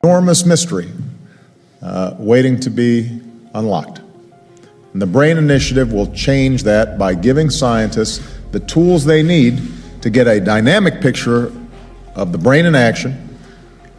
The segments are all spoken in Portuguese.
Enormous mystery waiting to be unlocked. And the BRAIN Initiative will change that by giving scientists the tools they need to get a dynamic picture of the brain in action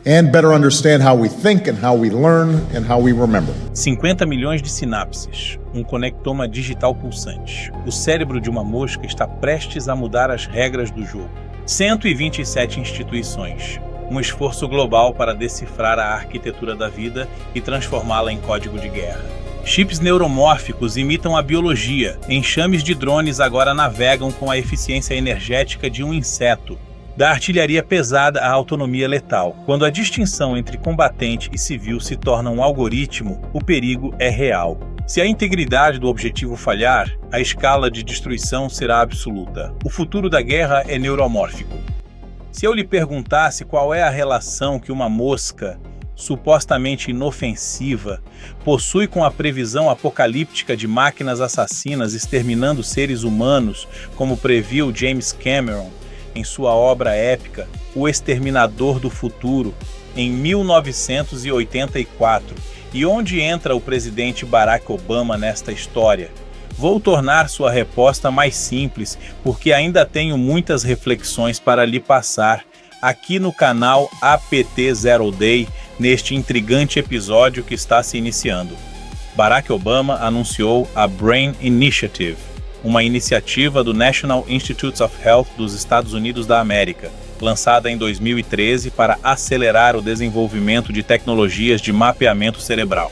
and better understand how we think and how we learn and how we remember. 50 milhões de sinapses, um conectoma digital pulsante. O cérebro de uma mosca está prestes a mudar as regras do jogo. 127 instituições. Um esforço global para decifrar a arquitetura da vida e transformá-la em código de guerra. Chips neuromórficos imitam a biologia. Enxames de drones agora navegam com a eficiência energética de um inseto. Da artilharia pesada à autonomia letal. Quando a distinção entre combatente e civil se torna um algoritmo, o perigo é real. Se a integridade do objetivo falhar, a escala de destruição será absoluta. O futuro da guerra é neuromórfico. Se eu lhe perguntasse qual é a relação que uma mosca, supostamente inofensiva, possui com a previsão apocalíptica de máquinas assassinas exterminando seres humanos, como previu James Cameron em sua obra épica O Exterminador do Futuro, em 1984, e onde entra o presidente Barack Obama nesta história? Vou tornar sua resposta mais simples, porque ainda tenho muitas reflexões para lhe passar aqui no canal APT Zero Day, neste intrigante episódio que está se iniciando. Barack Obama anunciou a BRAIN Initiative, uma iniciativa do National Institutes of Health dos Estados Unidos da América, lançada em 2013 para acelerar o desenvolvimento de tecnologias de mapeamento cerebral.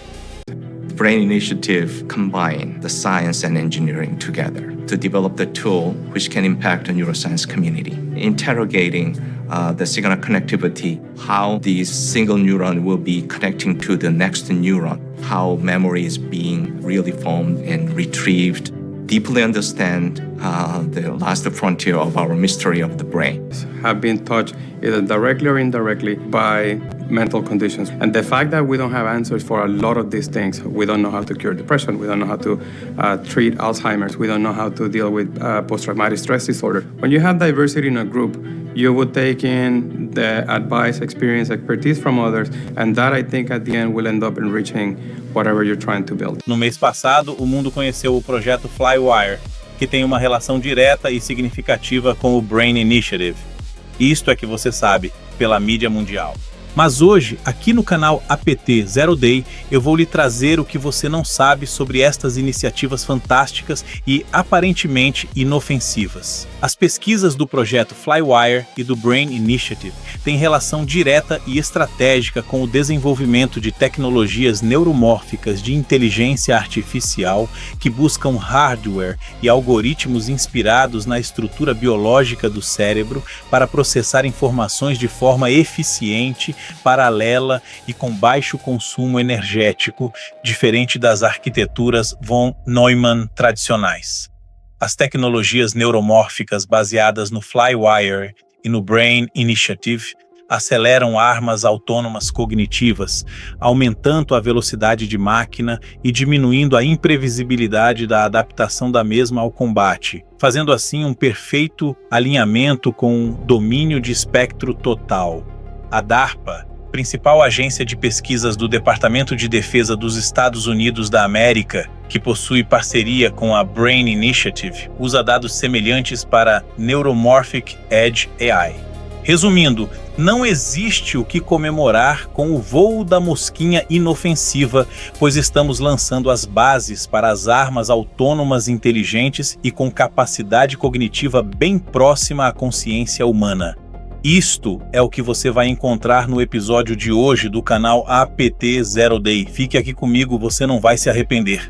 BRAIN Initiative combine the science and engineering together to develop the tool which can impact the neuroscience community, interrogating the signal connectivity, how this single neuron will be connecting to the next neuron, how memory is being really formed and retrieved, deeply understand the last frontier of our mystery of the brain. Have been touched either directly or indirectly by mental conditions. And the fact that we don't have answers for a lot of these things, we don't know how to cure depression, we don't know how to treat Alzheimer's, we don't know how to deal with post-traumatic stress disorder. When you have diversity in a group, you would take in the advice, experience, expertise from others, and that I think at the end will end up enriching whatever you're trying to build. No mês passado, o mundo conheceu o projeto Flywire, que tem uma relação direta e significativa com o BRAIN Initiative. Isto é que você sabe pela mídia mundial. Mas hoje, aqui no canal APT Zero Day, eu vou lhe trazer o que você não sabe sobre estas iniciativas fantásticas e aparentemente inofensivas. As pesquisas do projeto Flywire e do BRAIN Initiative têm relação direta e estratégica com o desenvolvimento de tecnologias neuromórficas de inteligência artificial que buscam hardware e algoritmos inspirados na estrutura biológica do cérebro para processar informações de forma eficiente, paralela e com baixo consumo energético, diferente das arquiteturas von Neumann tradicionais. As tecnologias neuromórficas baseadas no Flywire e no BRAIN Initiative aceleram armas autônomas cognitivas, aumentando a velocidade de máquina e diminuindo a imprevisibilidade da adaptação da mesma ao combate, fazendo assim um perfeito alinhamento com domínio de espectro total. A DARPA, principal agência de pesquisas do Departamento de Defesa dos Estados Unidos da América, que possui parceria com a BRAIN Initiative, usa dados semelhantes para Neuromorphic Edge AI. Resumindo, não existe o que comemorar com o voo da mosquinha inofensiva, pois estamos lançando as bases para as armas autônomas inteligentes e com capacidade cognitiva bem próxima à consciência humana. Isto é o que você vai encontrar no episódio de hoje do canal APT Zero Day. Fique aqui comigo, você não vai se arrepender.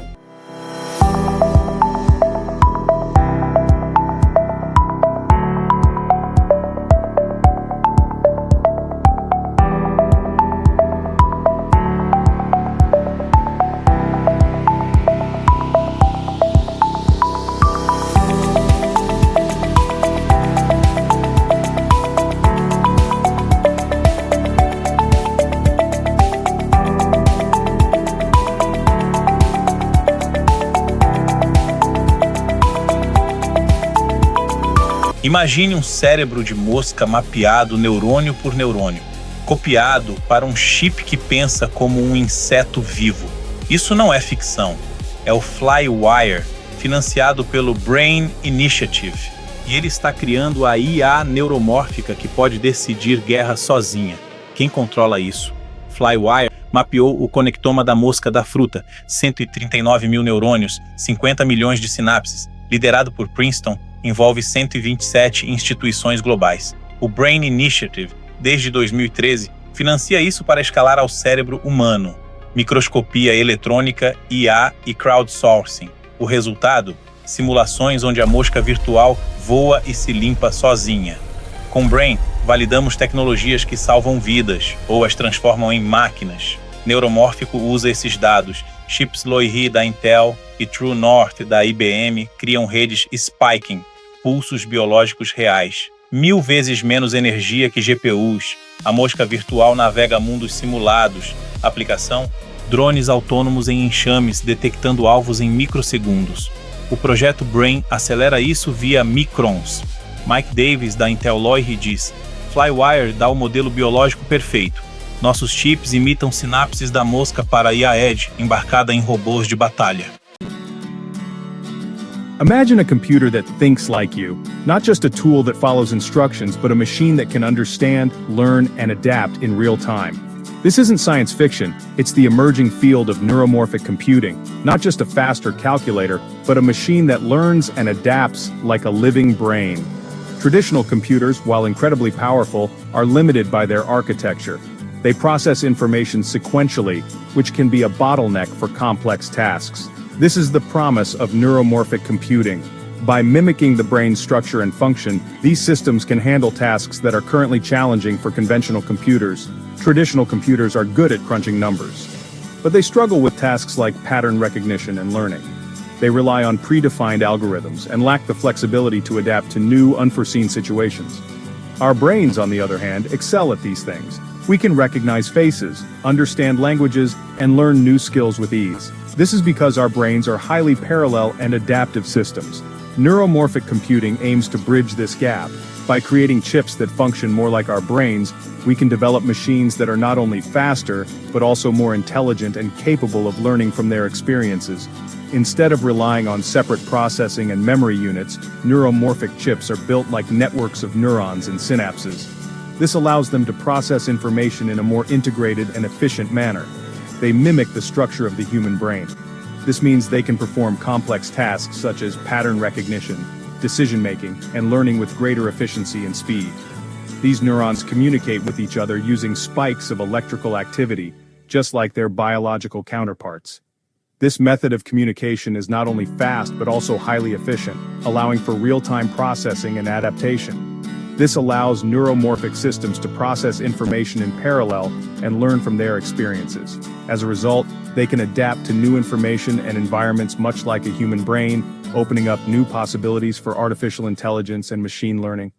Imagine um cérebro de mosca mapeado neurônio por neurônio, copiado para um chip que pensa como um inseto vivo. Isso não é ficção, é o Flywire, financiado pelo Brain Initiative. E ele está criando a IA neuromórfica que pode decidir guerra sozinha. Quem controla isso? Flywire mapeou o conectoma da mosca da fruta, 139 mil neurônios, 50 milhões de sinapses. Liderado por Princeton, envolve 127 instituições globais. O Brain Initiative, desde 2013, financia isso para escalar ao cérebro humano. Microscopia eletrônica, IA e crowdsourcing. O resultado? Simulações onde a mosca virtual voa e se limpa sozinha. Com Brain, validamos tecnologias que salvam vidas ou as transformam em máquinas. Neuromórfico usa esses dados. Chips Loihi da Intel e True North da IBM criam redes spiking, pulsos biológicos reais. 1000 vezes menos energia que GPUs. A mosca virtual navega mundos simulados. Aplicação? Drones autônomos em enxames detectando alvos em microsegundos. O projeto Brain acelera isso via microns. Mike Davis, da Intel Loihi, diz: Flywire dá o modelo biológico perfeito. Nossos chips imitam sinapses da mosca para a IA Edge, embarcada em robôs de batalha. Imagine a computer that thinks like you, not just a tool that follows instructions, but a machine that can understand, learn, and adapt in real time. This isn't science fiction, it's the emerging field of neuromorphic computing, not just a faster calculator, but a machine that learns and adapts like a living brain. Traditional computers, while incredibly powerful, are limited by their architecture. They process information sequentially, which can be a bottleneck for complex tasks. This is the promise of neuromorphic computing. By mimicking the brain's structure and function, these systems can handle tasks that are currently challenging for conventional computers. Traditional computers are good at crunching numbers, but they struggle with tasks like pattern recognition and learning. They rely on predefined algorithms and lack the flexibility to adapt to new, unforeseen situations. Our brains, on the other hand, excel at these things. We can recognize faces, understand languages, and learn new skills with ease. This is because our brains are highly parallel and adaptive systems. Neuromorphic computing aims to bridge this gap. By creating chips that function more like our brains, we can develop machines that are not only faster, but also more intelligent and capable of learning from their experiences. Instead of relying on separate processing and memory units, neuromorphic chips are built like networks of neurons and synapses. This allows them to process information in a more integrated and efficient manner. They mimic the structure of the human brain. This means they can perform complex tasks such as pattern recognition, decision-making, and learning with greater efficiency and speed. These neurons communicate with each other using spikes of electrical activity, just like their biological counterparts. This method of communication is not only fast but also highly efficient, allowing for real-time processing and adaptation. This allows neuromorphic systems to process information in parallel and learn from their experiences. As a result, they can adapt to new information and environments much like a human brain, opening up new possibilities for artificial intelligence and machine learning.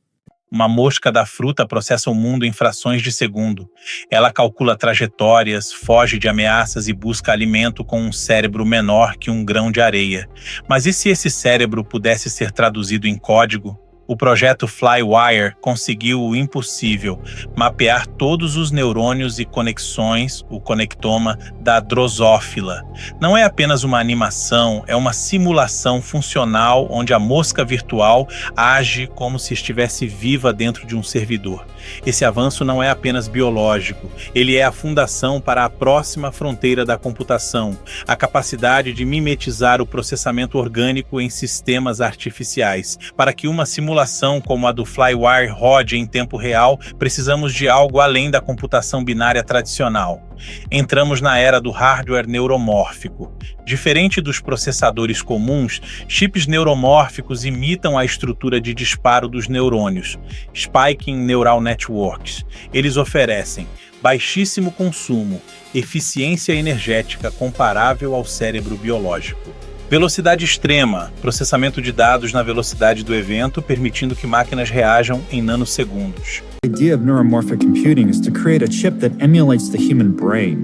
Uma mosca da fruta processa o mundo em frações de segundo. Ela calcula trajetórias, foge de ameaças e busca alimento com um cérebro menor que um grão de areia. Mas e se esse cérebro pudesse ser traduzido em código? O projeto Flywire conseguiu o impossível, mapear todos os neurônios e conexões, o conectoma, da drosófila. Não é apenas uma animação, é uma simulação funcional onde a mosca virtual age como se estivesse viva dentro de um servidor. Esse avanço não é apenas biológico, ele é a fundação para a próxima fronteira da computação, a capacidade de mimetizar o processamento orgânico em sistemas artificiais. Para que uma simulação como a do Flywire rode em tempo real, precisamos de algo além da computação binária tradicional. Entramos na era do hardware neuromórfico. Diferente dos processadores comuns, chips neuromórficos imitam a estrutura de disparo dos neurônios, Spiking Neural Networks. Eles oferecem baixíssimo consumo, eficiência energética comparável ao cérebro biológico. Velocidade extrema, processamento de dados na velocidade do evento, permitindo que máquinas reajam em nanosegundos. The idea of neuromorphic computing is to create a chip that emulates the human brain.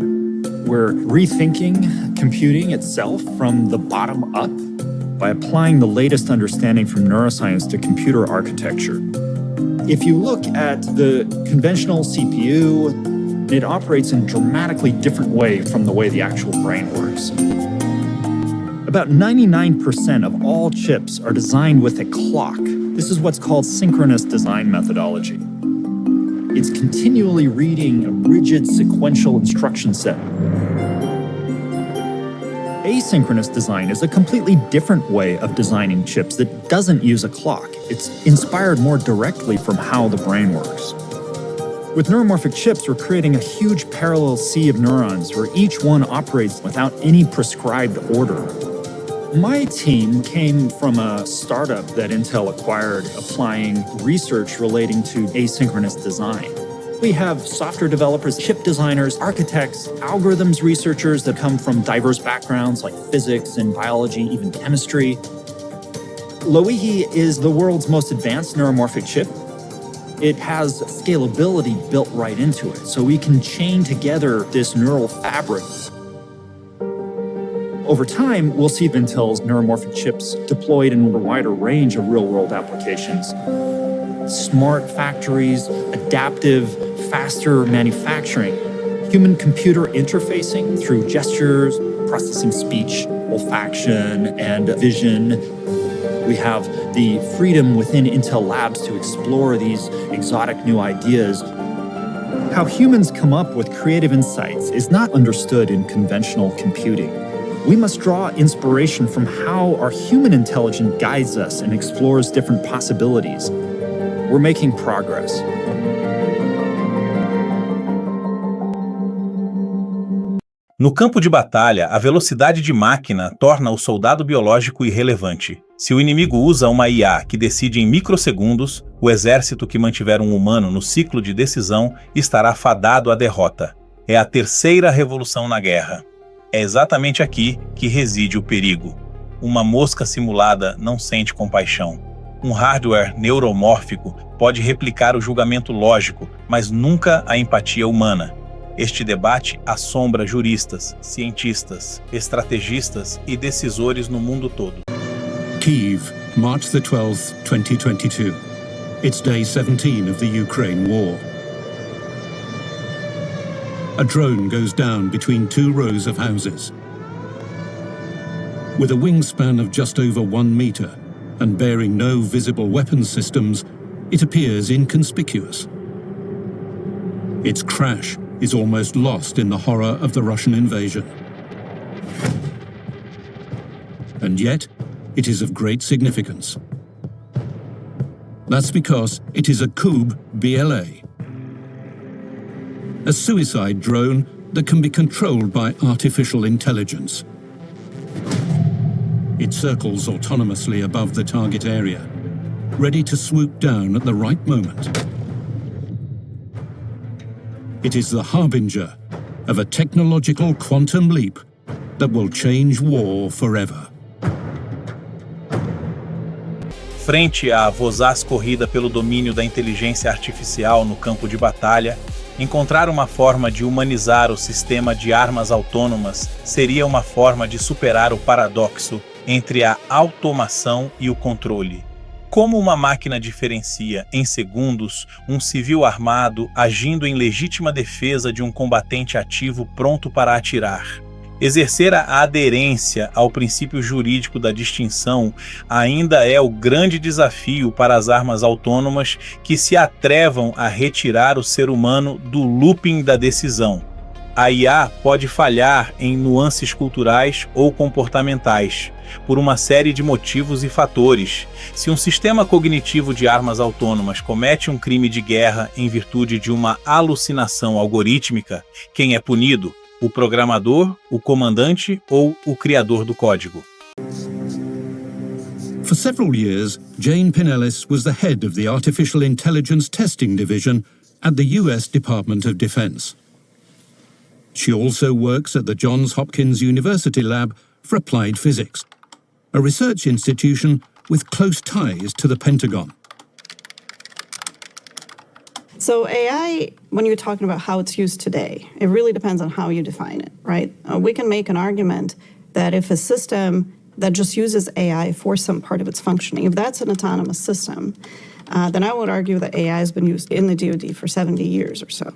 We're rethinking computing itself from the bottom up by applying the latest understanding from neuroscience to computer architecture. If you look at the conventional CPU, It operates in a dramatically different way from the way the actual brain works. About 99% of all chips are designed with a clock. This is what's called synchronous design methodology. It's continually reading a rigid sequential instruction set. Asynchronous design is a completely different way of designing chips that doesn't use a clock. It's inspired more directly from how the brain works. With neuromorphic chips, we're creating a huge parallel sea of neurons where each one operates without any prescribed order. My team came from a startup that Intel acquired applying research relating to asynchronous design. We have software developers, chip designers, architects, algorithms researchers that come from diverse backgrounds like physics and biology, even chemistry. Loihi is the world's most advanced neuromorphic chip. It has scalability built right into it, so we can chain together this neural fabric. Over time, we'll see Intel's neuromorphic chips deployed in a wider range of real-world applications. Smart factories, adaptive, faster manufacturing, human-computer interfacing through gestures, processing speech, olfaction, and vision. We have the freedom within Intel Labs to explore these exotic new ideas. How humans come up with creative insights is not understood in conventional computing. We must draw inspiration from how our human intelligence guides us and explores different possibilities. We're making progress. No campo de batalha, a velocidade de máquina torna o soldado biológico irrelevante. Se o inimigo usa uma IA que decide em microsegundos, o exército que mantiver um humano no ciclo de decisão estará fadado à derrota. É a terceira revolução na guerra. É exatamente aqui que reside o perigo. Uma mosca simulada não sente compaixão. Um hardware neuromórfico pode replicar o julgamento lógico, mas nunca a empatia humana. Este debate assombra juristas, cientistas, estrategistas e decisores no mundo todo. Kyiv, March the 12th, 2022. It's day 17 of the Ukraine war. A drone goes down between two rows of houses. With a wingspan of just over 1 meter and bearing no visible weapons systems, it appears inconspicuous. Its crash is almost lost in the horror of the Russian invasion. And yet, it is of great significance. That's because it is a Kub BLA, a suicide drone that can be controlled by artificial intelligence. It circles autonomously above the target area, ready to swoop down at the right moment. It is the harbinger of a technological quantum leap that will change war forever. Frente à vozaz corrida pelo domínio da inteligência artificial no campo de batalha, encontrar uma forma de humanizar o sistema de armas autônomas seria uma forma de superar o paradoxo entre a automação e o controle. Como uma máquina diferencia, em segundos, um civil armado agindo em legítima defesa de um combatente ativo pronto para atirar? Exercer a aderência ao princípio jurídico da distinção ainda é o grande desafio para as armas autônomas que se atrevam a retirar o ser humano do looping da decisão. A IA pode falhar em nuances culturais ou comportamentais, por uma série de motivos e fatores. Se um sistema cognitivo de armas autônomas comete um crime de guerra em virtude de uma alucinação algorítmica, quem é punido? O programador, o comandante ou o criador do código? For several years, Jane Pinellas was the head of the Artificial Intelligence Testing Division at the US Department of Defense. She also works at the Johns Hopkins University Lab for Applied Physics, a research institution with close ties to the Pentagon. So AI, when you're talking about how it's used today, it really depends on how you define it, right? We can make an argument that if a system that just uses AI for some part of its functioning, if that's an autonomous system, then I would argue that AI has been used in the DoD for 70 years or so,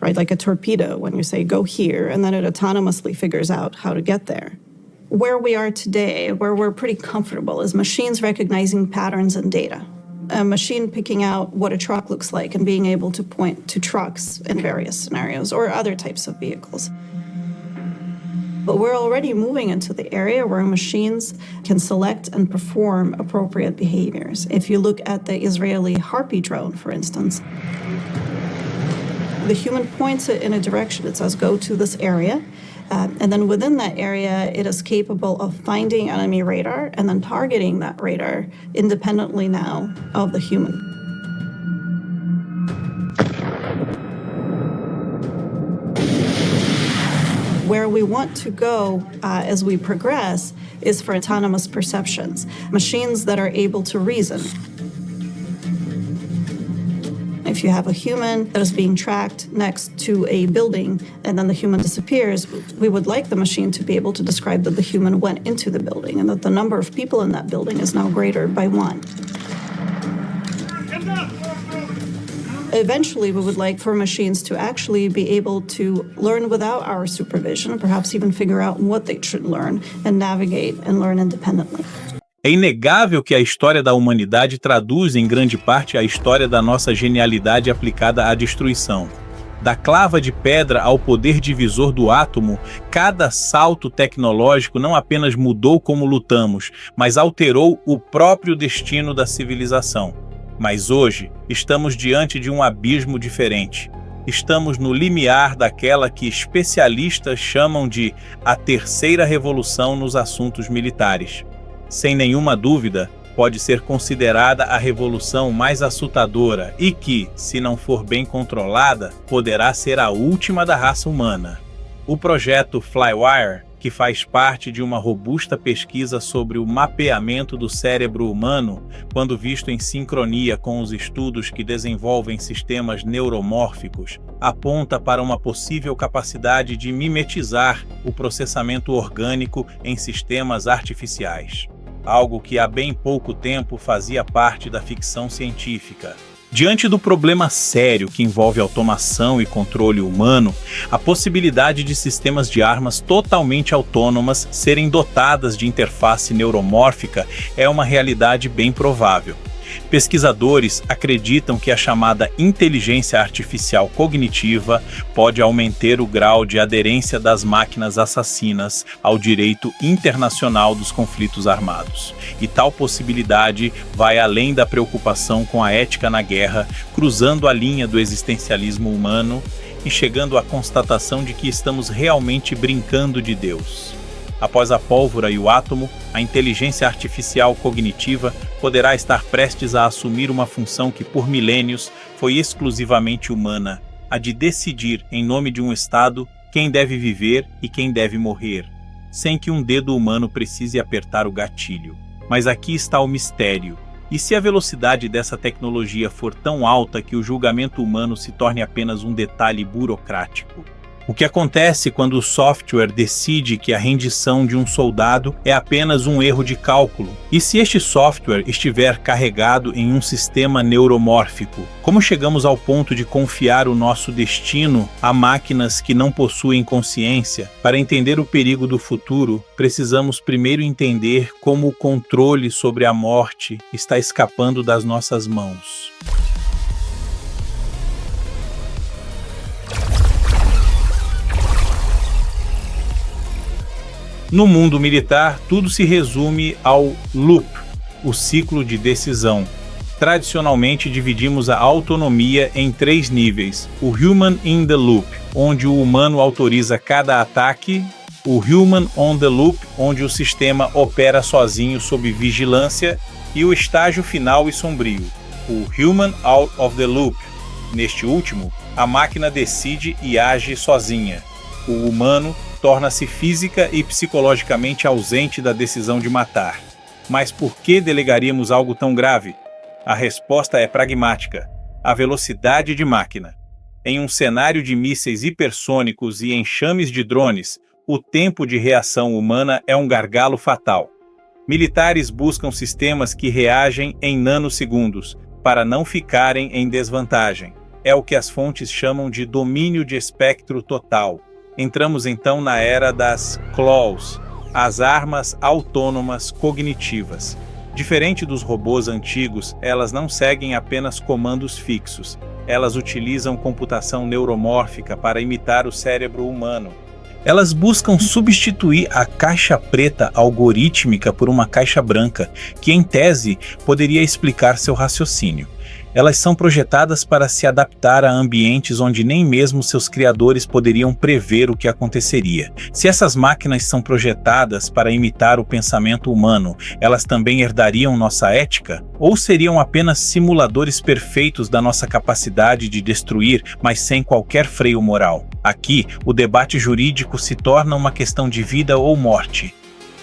right? Like a torpedo when you say go here, and then it autonomously figures out how to get there. Where we are today, where we're pretty comfortable, is machines recognizing patterns and data. A machine picking out what a truck looks like and being able to point to trucks in various scenarios or other types of vehicles. But we're already moving into the area where machines can select and perform appropriate behaviors. If you look at the Israeli Harpy drone, for instance, the human points it in a direction. It says, go to this area. And then within that area, it is capable of finding enemy radar and then targeting that radar independently now of the human. Where we want to go as we progress is for autonomous perceptions, machines that are able to reason. If you have a human that is being tracked next to a building and then the human disappears, we would like the machine to be able to describe that the human went into the building and that the number of people in that building is now greater by 1. Eventually, we would like for machines to actually be able to learn without our supervision, perhaps even figure out what they should learn and navigate and learn independently. É inegável que a história da humanidade traduz em grande parte a história da nossa genialidade aplicada à destruição. Da clava de pedra ao poder divisor do átomo, cada salto tecnológico não apenas mudou como lutamos, mas alterou o próprio destino da civilização. Mas hoje, estamos diante de um abismo diferente. Estamos no limiar daquela que especialistas chamam de a terceira revolução nos assuntos militares. Sem nenhuma dúvida, pode ser considerada a revolução mais assustadora e que, se não for bem controlada, poderá ser a última da raça humana. O projeto Flywire, que faz parte de uma robusta pesquisa sobre o mapeamento do cérebro humano, quando visto em sincronia com os estudos que desenvolvem sistemas neuromórficos, aponta para uma possível capacidade de mimetizar o processamento orgânico em sistemas artificiais. Algo que há bem pouco tempo fazia parte da ficção científica. Diante do problema sério que envolve automação e controle humano, a possibilidade de sistemas de armas totalmente autônomas serem dotadas de interface neuromórfica é uma realidade bem provável. Pesquisadores acreditam que a chamada inteligência artificial cognitiva pode aumentar o grau de aderência das máquinas assassinas ao direito internacional dos conflitos armados. E tal possibilidade vai além da preocupação com a ética na guerra, cruzando a linha do existencialismo humano e chegando à constatação de que estamos realmente brincando de Deus. Após a pólvora e o átomo, a inteligência artificial cognitiva poderá estar prestes a assumir uma função que por milênios foi exclusivamente humana, a de decidir, em nome de um Estado, quem deve viver e quem deve morrer, sem que um dedo humano precise apertar o gatilho. Mas aqui está o mistério. E se a velocidade dessa tecnologia for tão alta que o julgamento humano se torne apenas um detalhe burocrático? O que acontece quando o software decide que a rendição de um soldado é apenas um erro de cálculo? E se este software estiver carregado em um sistema neuromórfico? Como chegamos ao ponto de confiar o nosso destino a máquinas que não possuem consciência? Para entender o perigo do futuro, precisamos primeiro entender como o controle sobre a morte está escapando das nossas mãos. No mundo militar, tudo se resume ao loop, o ciclo de decisão. Tradicionalmente, dividimos a autonomia em 3 níveis: o Human in the Loop, onde o humano autoriza cada ataque; o Human on the Loop, onde o sistema opera sozinho sob vigilância; e o estágio final e sombrio, o Human out of the Loop. Neste último, a máquina decide e age sozinha. O humano torna-se física e psicologicamente ausente da decisão de matar. Mas por que delegaríamos algo tão grave? A resposta é pragmática: a velocidade de máquina. Em um cenário de mísseis hipersônicos e enxames de drones, o tempo de reação humana é um gargalo fatal. Militares buscam sistemas que reagem em nanosegundos, para não ficarem em desvantagem. É o que as fontes chamam de domínio de espectro total. Entramos então na era das CLAWs, as armas autônomas cognitivas. Diferente dos robôs antigos, elas não seguem apenas comandos fixos. Elas utilizam computação neuromórfica para imitar o cérebro humano. Elas buscam substituir a caixa preta algorítmica por uma caixa branca, que em tese poderia explicar seu raciocínio. Elas são projetadas para se adaptar a ambientes onde nem mesmo seus criadores poderiam prever o que aconteceria. Se essas máquinas são projetadas para imitar o pensamento humano, elas também herdariam nossa ética? Ou seriam apenas simuladores perfeitos da nossa capacidade de destruir, mas sem qualquer freio moral? Aqui, o debate jurídico se torna uma questão de vida ou morte.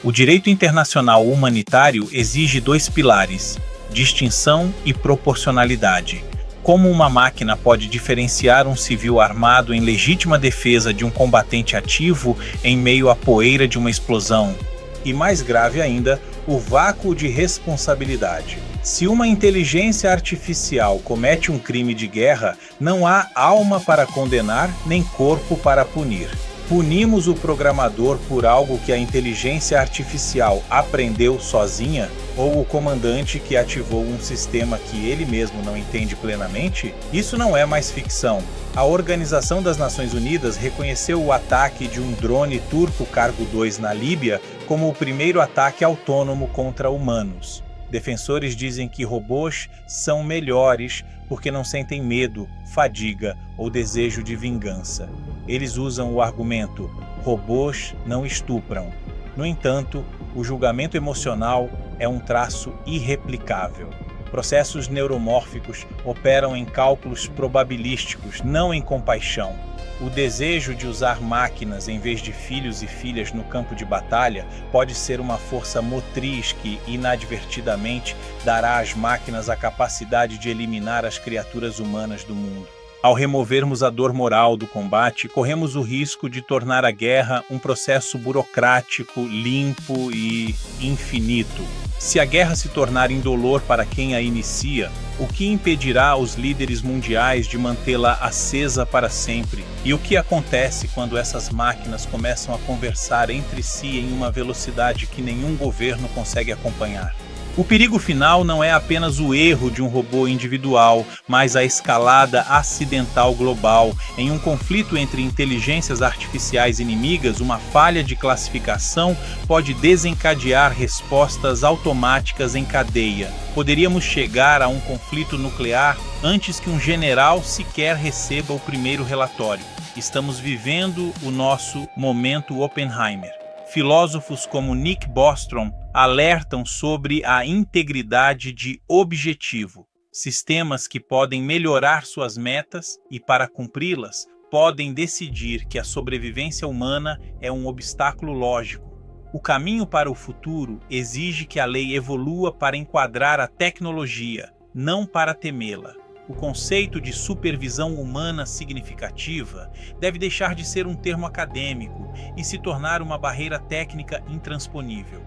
O direito internacional humanitário exige dois pilares: distinção e proporcionalidade. Como uma máquina pode diferenciar um civil armado em legítima defesa de um combatente ativo em meio à poeira de uma explosão? E mais grave ainda, o vácuo de responsabilidade. Se uma inteligência artificial comete um crime de guerra, não há alma para condenar nem corpo para punir. Punimos o programador por algo que a inteligência artificial aprendeu sozinha? Ou o comandante que ativou um sistema que ele mesmo não entende plenamente? Isso não é mais ficção. A Organização das Nações Unidas reconheceu o ataque de um drone turco Cargo 2 na Líbia como o primeiro ataque autônomo contra humanos. Defensores dizem que robôs são melhores porque não sentem medo, fadiga ou desejo de vingança. Eles usam o argumento: robôs não estupram. No entanto, o julgamento emocional é um traço irreplicável. Processos neuromórficos operam em cálculos probabilísticos, não em compaixão. O desejo de usar máquinas em vez de filhos e filhas no campo de batalha pode ser uma força motriz que, inadvertidamente, dará às máquinas a capacidade de eliminar as criaturas humanas do mundo. Ao removermos a dor moral do combate, corremos o risco de tornar a guerra um processo burocrático, limpo e infinito. Se a guerra se tornar indolor para quem a inicia, o que impedirá os líderes mundiais de mantê-la acesa para sempre? E o que acontece quando essas máquinas começam a conversar entre si em uma velocidade que nenhum governo consegue acompanhar? O perigo final não é apenas o erro de um robô individual, mas a escalada acidental global. Em um conflito entre inteligências artificiais inimigas, uma falha de classificação pode desencadear respostas automáticas em cadeia. Poderíamos chegar a um conflito nuclear antes que um general sequer receba o primeiro relatório. Estamos vivendo o nosso momento Oppenheimer. Filósofos como Nick Bostrom alertam sobre a integridade de objetivo, sistemas que podem melhorar suas metas e, para cumpri-las, podem decidir que a sobrevivência humana é um obstáculo lógico. O caminho para o futuro exige que a lei evolua para enquadrar a tecnologia, não para temê-la. O conceito de supervisão humana significativa deve deixar de ser um termo acadêmico e se tornar uma barreira técnica intransponível.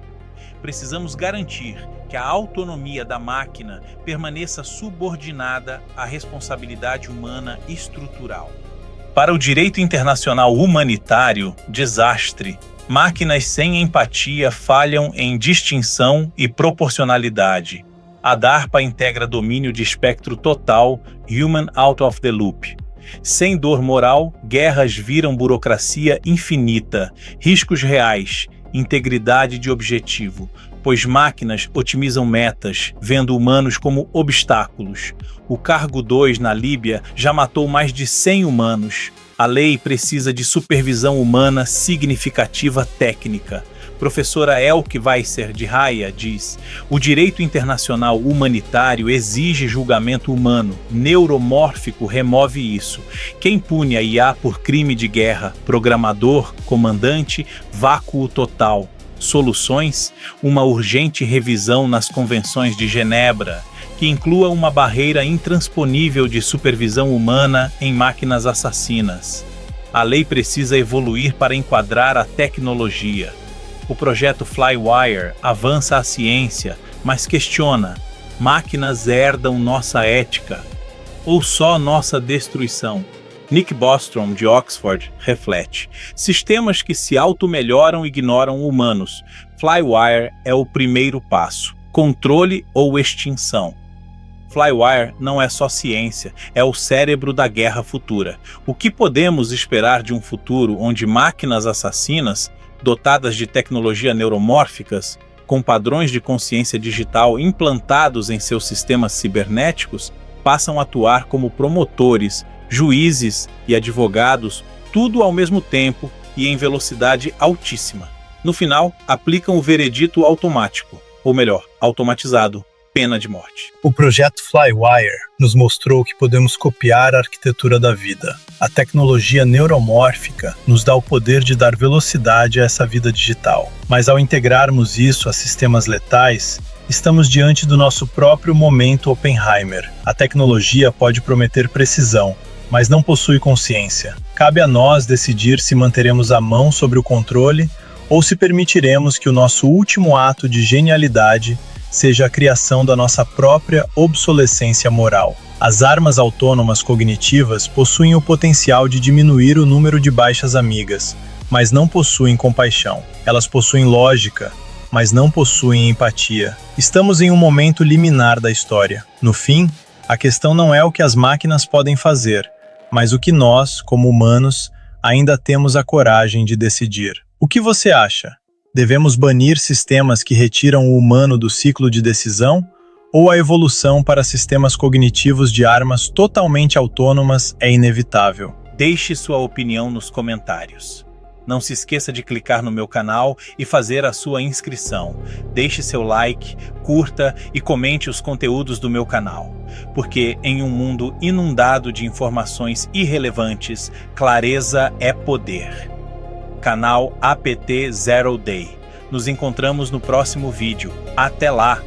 Precisamos garantir que a autonomia da máquina permaneça subordinada à responsabilidade humana estrutural. Para o direito internacional humanitário, desastre. Máquinas sem empatia falham em distinção e proporcionalidade. A DARPA integra domínio de espectro total, Human Out of the Loop. Sem dor moral, guerras viram burocracia infinita, riscos reais, integridade de objetivo, pois máquinas otimizam metas, vendo humanos como obstáculos. O Cargo 2 na Líbia já matou mais de 100 humanos. A lei precisa de supervisão humana significativa técnica. Professora Elke Weisser de Haia diz: o direito internacional humanitário exige julgamento humano, neuromórfico remove isso. Quem pune a IA por crime de guerra? Programador, comandante, vácuo total. Soluções? Uma urgente revisão nas convenções de Genebra, que inclua uma barreira intransponível de supervisão humana em máquinas assassinas. A lei precisa evoluir para enquadrar a tecnologia. O projeto Flywire avança a ciência, mas questiona: máquinas herdam nossa ética. ou só nossa destruição? Nick Bostrom, de Oxford, reflete: sistemas que se auto-melhoram ignoram humanos. Flywire é o primeiro passo. Controle ou extinção. Flywire não é só ciência, é o cérebro da guerra futura. O que podemos esperar de um futuro onde máquinas assassinas, dotadas de tecnologia neuromórficas, com padrões de consciência digital implantados em seus sistemas cibernéticos, passam a atuar como promotores, juízes e advogados, tudo ao mesmo tempo e em velocidade altíssima. No final, aplicam o veredito automático, ou melhor, automatizado, pena de morte. O projeto Flywire nos mostrou que podemos copiar a arquitetura da vida. A tecnologia neuromórfica nos dá o poder de dar velocidade a essa vida digital. Mas ao integrarmos isso a sistemas letais, estamos diante do nosso próprio momento Oppenheimer. A tecnologia pode prometer precisão, mas não possui consciência. Cabe a nós decidir se manteremos a mão sobre o controle ou se permitiremos que o nosso último ato de genialidade seja a criação da nossa própria obsolescência moral. As armas autônomas cognitivas possuem o potencial de diminuir o número de baixas amigas, mas não possuem compaixão. Elas possuem lógica, mas não possuem empatia. Estamos em um momento liminar da história. No fim, a questão não é o que as máquinas podem fazer, mas o que nós, como humanos, ainda temos a coragem de decidir. O que você acha? Devemos banir sistemas que retiram o humano do ciclo de decisão? Ou a evolução para sistemas cognitivos de armas totalmente autônomas é inevitável? Deixe sua opinião nos comentários. Não se esqueça de clicar no meu canal e fazer a sua inscrição. Deixe seu like, curta e comente os conteúdos do meu canal. Porque em um mundo inundado de informações irrelevantes, clareza é poder. Canal APT Zero Day. Nos encontramos no próximo vídeo. Até lá!